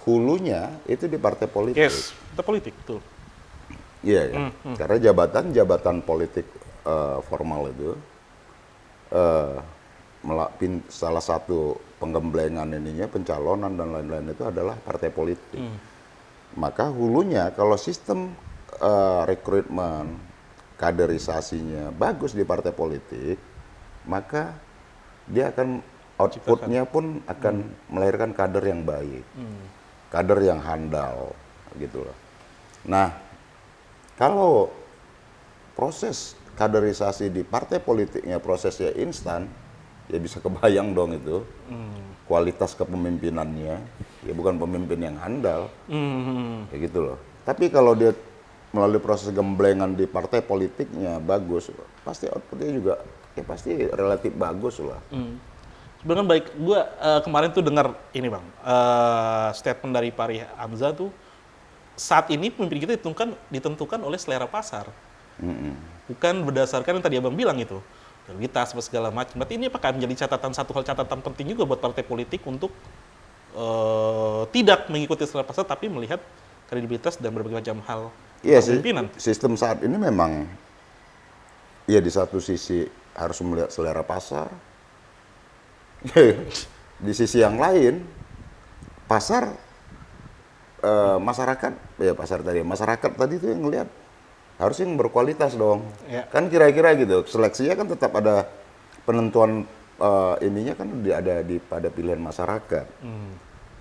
hulunya itu di partai politik. Yes, partai politik betul. Iya ya. Karena jabatan politik formal itu salah satu penggemblengan ininya pencalonan dan lain-lain itu adalah partai politik. Maka hulunya kalau sistem rekrutmen kaderisasinya bagus di partai politik, maka dia akan outputnya pun akan melahirkan kader yang baik, kader yang handal, gitu loh. Nah, kalau proses kaderisasi di partai politiknya prosesnya instan, ya bisa kebayang dong itu kualitas kepemimpinannya, ya bukan pemimpin yang handal, ya gitu loh. Tapi kalau dia melalui proses gemblengan di partai politiknya bagus, pasti outputnya juga ya pasti relatif bagus lah. Sebenarnya baik, gue kemarin tuh dengar ini bang, statement dari Fahri Hamzah tuh, saat ini pemimpin kita ditentukan oleh selera pasar, bukan berdasarkan yang tadi abang bilang itu, kualitas segala macam. Berarti ini apakah menjadi catatan penting juga buat partai politik untuk tidak mengikuti selera pasar, tapi melihat kredibilitas dan berbagai macam hal kepemimpinan. Sistem saat ini memang, ya di satu sisi harus melihat selera pasar, di sisi yang lain pasar masyarakat tadi itu yang ngelihat harusnya yang berkualitas dong, kan kira-kira gitu. Seleksinya kan tetap ada penentuan ininya kan ada pada pilihan masyarakat.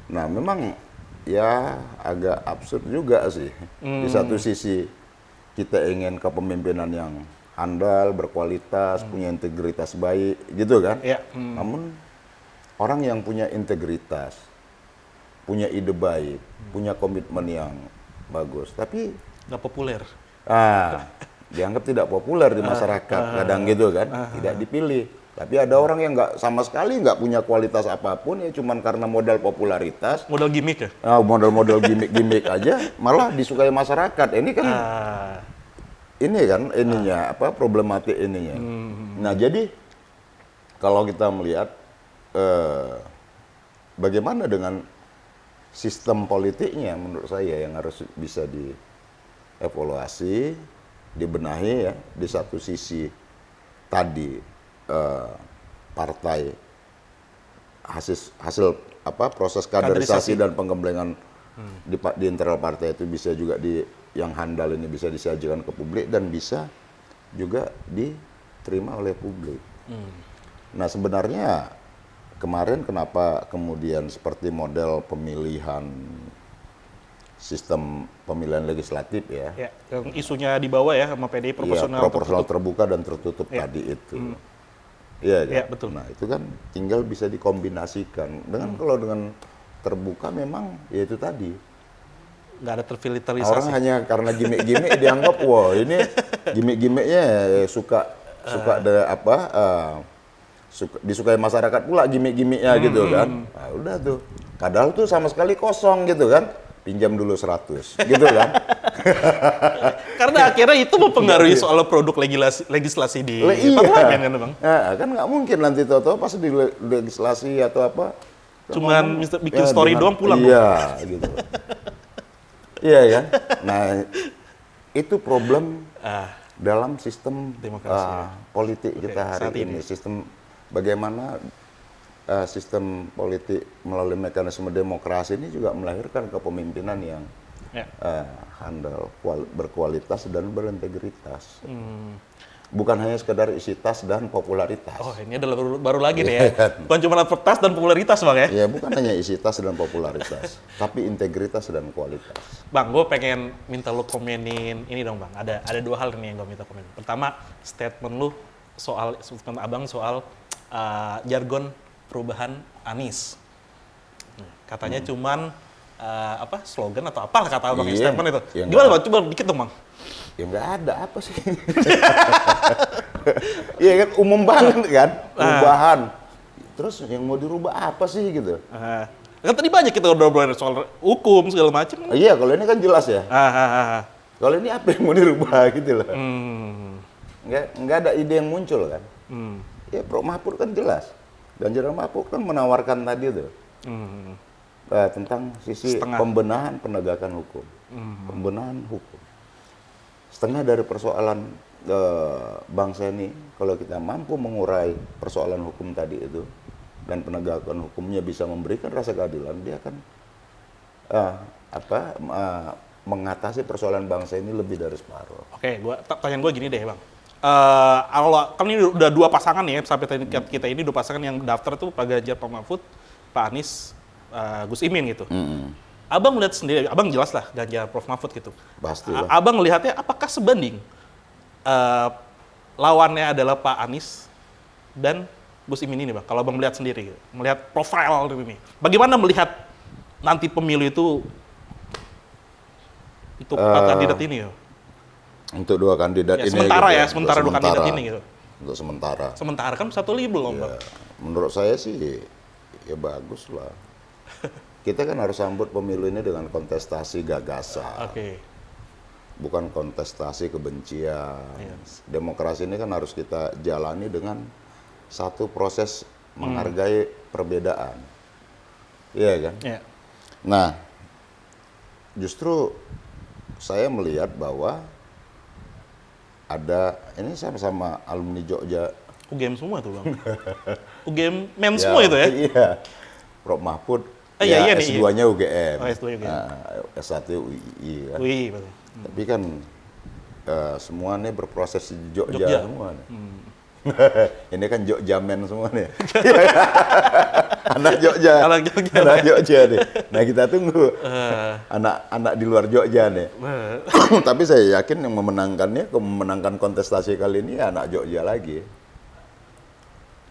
Nah memang ya agak absurd juga sih. Di satu sisi kita ingin kepemimpinan yang handal, berkualitas, punya integritas baik, gitu kan? Namun orang yang punya integritas, punya ide baik, punya komitmen yang bagus, tapi nggak populer. Dianggap tidak populer di masyarakat, kadang gitu kan, tidak dipilih. Tapi ada orang yang sama sekali nggak punya kualitas apapun, ya cuman karena modal popularitas, modal gimmick ya. Modal gimmick aja, malah disukai masyarakat. Ini kan, ini kan ininya problematik ininya. Nah jadi kalau kita melihat bagaimana dengan sistem politiknya, menurut saya yang harus bisa dievaluasi, dibenahi ya. Di satu sisi tadi partai hasil proses kaderisasi dan penggemblengan di internal partai itu bisa juga yang handal ini bisa disajikan ke publik dan bisa juga diterima oleh publik. Nah sebenarnya kemarin kenapa kemudian seperti model pemilihan sistem pemilihan legislatif ya, yang isunya dibawa ya sama PDI proporsional terbuka dan tertutup tadi itu. Iya, betul. Nah itu kan tinggal bisa dikombinasikan dengan kalau dengan terbuka memang ya itu tadi nggak ada terfilterisasi. Orang hanya karena gimmick-gimmick dianggap wah ini gimmick-gimmicknya disukai masyarakat pula gimmick-gimmicknya gitu kan. Nah, udah tuh. Padahal tuh sama sekali kosong gitu kan. Pinjam dulu 100 gitu kan. Karena akhirnya itu mempengaruhi soal produk legislasi di parlemen kan Bang. Nah, kan nggak mungkin nanti tahu-tahu pas di legislasi atau apa. Cuman bikin story doang pulang. Iya gitu. Iya kan. Nah itu problem dalam sistem politik kita hari ini. Sistem bagaimana sistem politik melalui mekanisme demokrasi ini juga melahirkan kepemimpinan yang handal, berkualitas dan berintegritas. bukan hanya sekedar isi tas dan popularitas. Oh, ini adalah baru lagi deh ya. Bukan cuma tas dan popularitas, Bang ya? Ya, bukan hanya isi tas dan popularitas, tapi integritas dan kualitas. Bang, gue pengen minta lu komenin ini dong, Bang. Ada dua hal nih yang gue minta komen. Pertama, statement Abang soal jargon perubahan Anies. Katanya cuman slogan atau apalah kata Abang yang statement itu. Ya Gimana Bang? Coba dikit dong, Bang. Ya nggak ada apa sih. Iya kan, umum banget kan, perubahan. Terus yang mau dirubah apa sih gitu? Kan tadi banyak kita udah ngobrolin soal hukum segala macam. Iya, kalau ini kan jelas ya. Kalau ini apa yang mau dirubah gitu loh. Nggak ada ide yang muncul kan. Ya Prof Mahfud kan jelas. Ganjar Mahfud kan menawarkan tadi tuh. Tentang sisi pembenahan penegakan hukum. Pembenahan hukum. Setengah dari persoalan bangsa ini, kalau kita mampu mengurai persoalan hukum tadi itu, dan penegakan hukumnya bisa memberikan rasa keadilan, dia akan mengatasi persoalan bangsa ini lebih dari separuh. Oke, pertanyaan gue gini deh, Bang. Kan ini udah dua pasangan ya, sampai kita ini dua pasangan yang daftar tuh Pak Ganjar, Pak Mahfud, Pak Anies, Gus Imin gitu. Abang melihat sendiri, Abang jelas lah Ganjar, Prof Mahfud gitu. Pasti. Abang melihatnya apakah sebanding lawannya adalah Pak Anies dan Gus Imin ini, Bang? Kalau Abang melihat sendiri, gitu. Melihat profil ini, bagaimana melihat nanti pemilu itu kandidat ini ya? Untuk dua kandidat ya, ini. Sementara dua kandidat ini gitu. Untuk sementara. Sementara kan satu lagi belum, Bang. Menurut saya sih ya bagus lah. Kita kan harus sambut pemilu ini dengan kontestasi gagasan. Bukan kontestasi kebencian. Demokrasi ini kan harus kita jalani dengan satu proses menghargai perbedaan. Iya kan? Nah, justru saya melihat bahwa ini sama-sama alumni Jogja. UGM semua tuh, Bang. UGM men semua itu ya? Iya. Prof Mahfud, S2-nya UGM. S2 UGM. S1 UI kan. UI, betul. Tapi kan semua nih berproses di Jogja semua nih. Ini kan Jogja men semua nih. Anak Jogja nih. Nah, kita tunggu anak di luar Jogja nih. Tapi saya yakin yang memenangkan kontestasi kali ini anak Jogja lagi.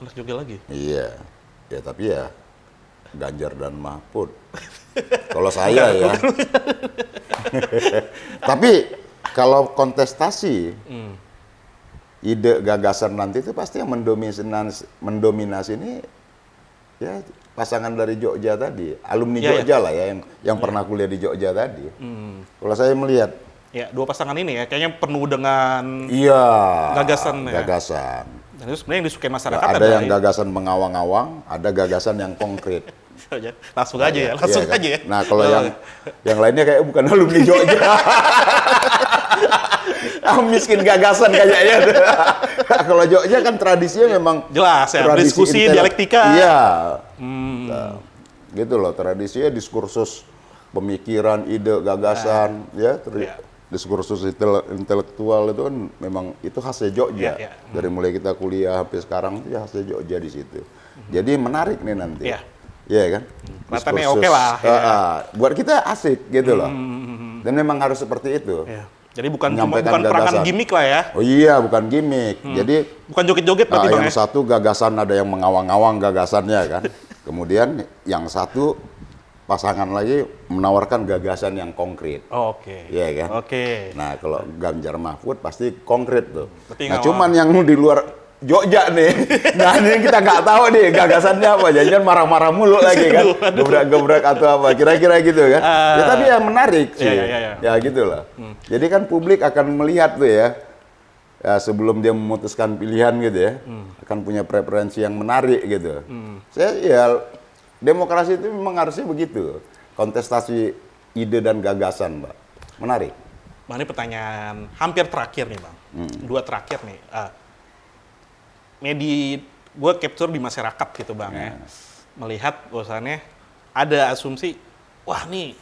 Anak Jogja lagi? Iya. Ya tapi ya Ganjar dan Mahfud. Kalau saya ya. Tapi kalau kontestasi, ide gagasan nanti itu pasti yang mendominasi ini ya pasangan dari Jogja tadi, alumni Jogja lah ya yang pernah kuliah di Jogja tadi. Kalau saya melihat dua pasangan ini ya kayaknya penuh dengan gagasan. Dan itu sebenarnya yang disukai masyarakat ada yang gagasan mengawang-awang, ada gagasan yang konkret. Langsung aja ya. Nah, kalau yang lainnya kayak bukan alumni Jogja. Miskin gagasan kayaknya. Kalau Jogja kan tradisinya memang jelas ya, diskusi, dialektika. Iya. Nah, gitu loh, tradisinya diskursus pemikiran, ide, gagasan, diskursus intelektual itu kan memang itu khasnya Jogja. Dari mulai kita kuliah sampai sekarang itu khasnya Jogja di situ. Jadi menarik nih nanti. Iya kan? Kelihatannya oke lah. Buat kita asik gitu loh. Dan memang harus seperti itu. Jadi bukan perangan gimmick lah ya? Oh iya, bukan gimmick. Jadi bukan joget-joget berarti Bang. Yang satu gagasan ada yang mengawang-awang gagasannya kan. Kemudian yang satu pasangan lagi menawarkan gagasan yang konkret. Iya kan? Nah, kalau Ganjar Mahfud pasti konkret tuh. Nah, cuman yang di luar Jogja nih. Nah, ini kita nggak tahu nih gagasannya apa. Jangan marah-marah mulu lagi kan. Gebrak-gebrak atau apa. Kira-kira gitu kan. Ya tapi yang menarik sih. Ya gitu lah. Jadi kan publik akan melihat tuh ya. Sebelum dia memutuskan pilihan gitu ya. Akan punya preferensi yang menarik gitu. Demokrasi itu memang harusnya begitu. Kontestasi ide dan gagasan, Mbak. Menarik. Bang, ini pertanyaan hampir terakhir nih, Bang. Dua terakhir nih. Gue capture di masyarakat gitu Bang ya. Melihat bahwasannya ada asumsi, wah nih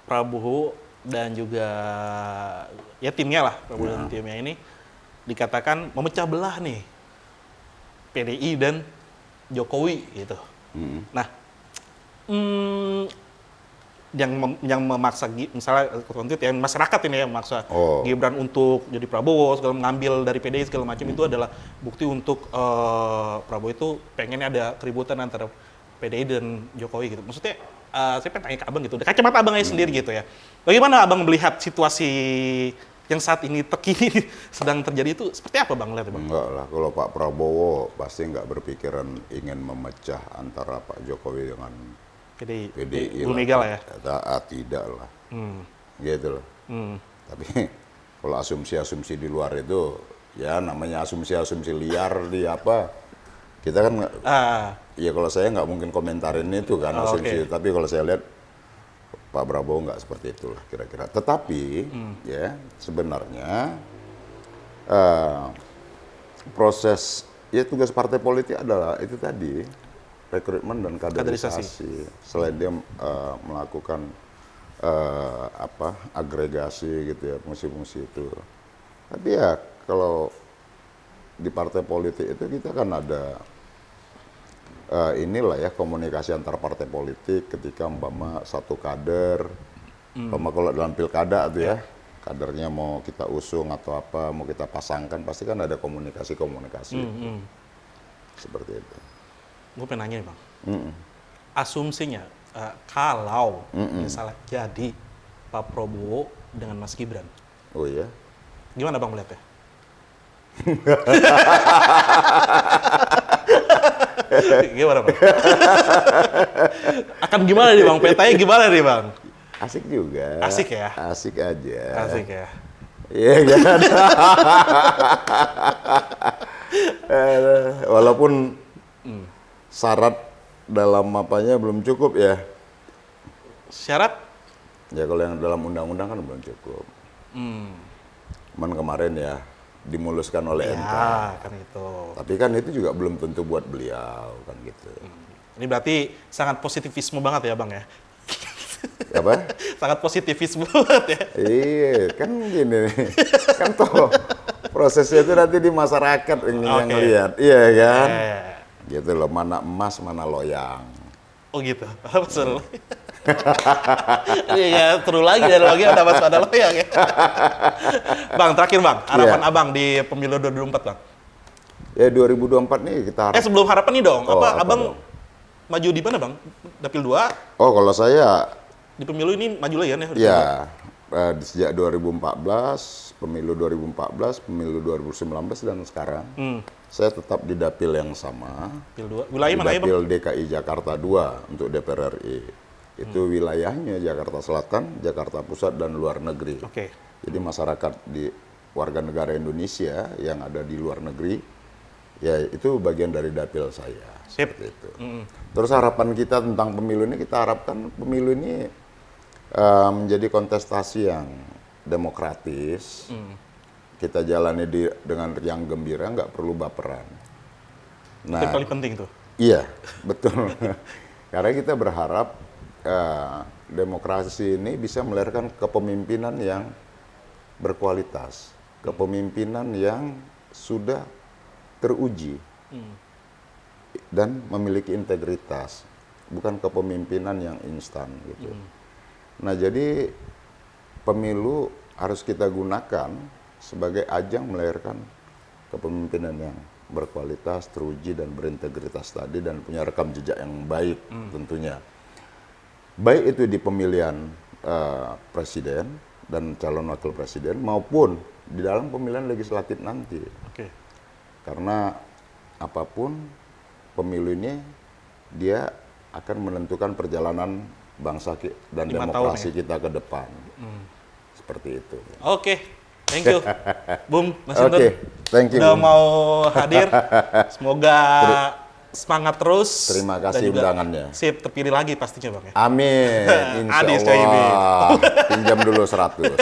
Prabowo dan juga ya timnya lah, Prabowo dan timnya ini dikatakan memecah belah nih PDI dan Jokowi gitu. Nah, yang memaksa misalnya yang masyarakat ini yang memaksa Gibran untuk jadi Prabowo, segala mengambil dari PDI segala macam itu adalah bukti untuk Prabowo itu pengennya ada keributan antara PDI dan Jokowi gitu. Maksudnya saya pengen tanya ke abang gitu, kacamata abang aja sendiri gitu ya. Bagaimana abang melihat situasi yang saat ini terkini sedang terjadi itu seperti apa bang lihat bang? Enggak lah, kalau Pak Prabowo pasti nggak berpikiran ingin memecah antara Pak Jokowi dengan PDI Bu Mega lah ya? Tidak lah, gitu loh. Tapi kalau asumsi-asumsi di luar itu, ya namanya asumsi-asumsi liar di apa, kita kan ya kalau saya nggak mungkin komentarin itu kan asumsi, tapi kalau saya lihat Pak Prabowo nggak seperti itulah kira-kira. Tetapi ya sebenarnya proses ya tugas partai politik adalah itu tadi rekrutmen dan kaderisasi. Selain dia melakukan agregasi gitu ya fungsi-fungsi itu. Tapi ya kalau di partai politik itu kita kan ada inilah ya komunikasi antar partai politik ketika umpama satu kader, umpama kalau dalam pilkada tuh ya, kadernya mau kita usung atau apa, mau kita pasangkan, pasti kan ada komunikasi-komunikasi seperti itu. Gue pengen nanya nih bang, asumsinya kalau misalnya jadi Pak Prabowo dengan Mas Gibran, oh iya, gimana bang melihatnya? Gimana bang? Akan gimana nih bang? Petanya gimana nih bang? Asik juga. Asik ya? Asik aja. Asik ya? Iya kan? Walaupun syarat dalam apanya belum cukup ya. Syarat? Ya kalau yang dalam undang-undang kan belum cukup. Cuman kemarin ya dimuluskan oleh MK. Kan itu. Tapi kan itu juga belum tentu buat beliau kan gitu. Ini berarti sangat positivisme banget ya bang ya? Apa? Sangat positivisme banget ya? Iya, kan gini nih. Kan toh prosesnya itu nanti di masyarakat yang lihat. Iya kan? Gitu loh, mana emas, mana loyang. Oh gitu? Apa seru? Iya, seru lagi dan lagi ada emas, ada loyang ya. Bang, terakhir bang, harapan abang di pemilu 2024 bang? Ya 2024 nih kita harap. Sebelum harapan nih dong, abang maju di mana bang? Dapil 2? Oh kalau saya di pemilu ini maju lagi kan ya? Iya, sejak 2014, pemilu 2014, pemilu 2019 dan sekarang saya tetap di dapil yang sama. Dapil 2. Wilayah mana ya bang? Dapil DKI Jakarta 2 untuk DPR RI. Itu wilayahnya Jakarta Selatan, Jakarta Pusat dan luar negeri. Jadi masyarakat di warga negara Indonesia yang ada di luar negeri, ya itu bagian dari dapil saya. Seperti itu. Terus harapan kita tentang pemilu ini, kita harapkan pemilu ini menjadi kontestasi yang demokratis. Kita jalani dengan riang gembira, nggak perlu baperan. Nah, itu paling penting tuh. Iya, betul. Karena kita berharap demokrasi ini bisa melahirkan kepemimpinan yang berkualitas, kepemimpinan yang sudah teruji dan memiliki integritas, bukan kepemimpinan yang instan gitu. Nah, jadi pemilu harus kita gunakan sebagai ajang melahirkan kepemimpinan yang berkualitas, teruji dan berintegritas tadi dan punya rekam jejak yang baik tentunya. Baik itu di pemilihan presiden dan calon wakil presiden maupun di dalam pemilihan legislatif nanti. Karena apapun pemilu ini dia akan menentukan perjalanan bangsa dan demokrasi kita ke depan. Seperti itu. Thank you. Bung, Mas Hinton. Thank you. Udah mau hadir. Semoga semangat terus. Terima kasih undangannya. Sip, terpilih lagi pastinya Bang ya. Amin. Insya Allah. Pinjam dulu 100.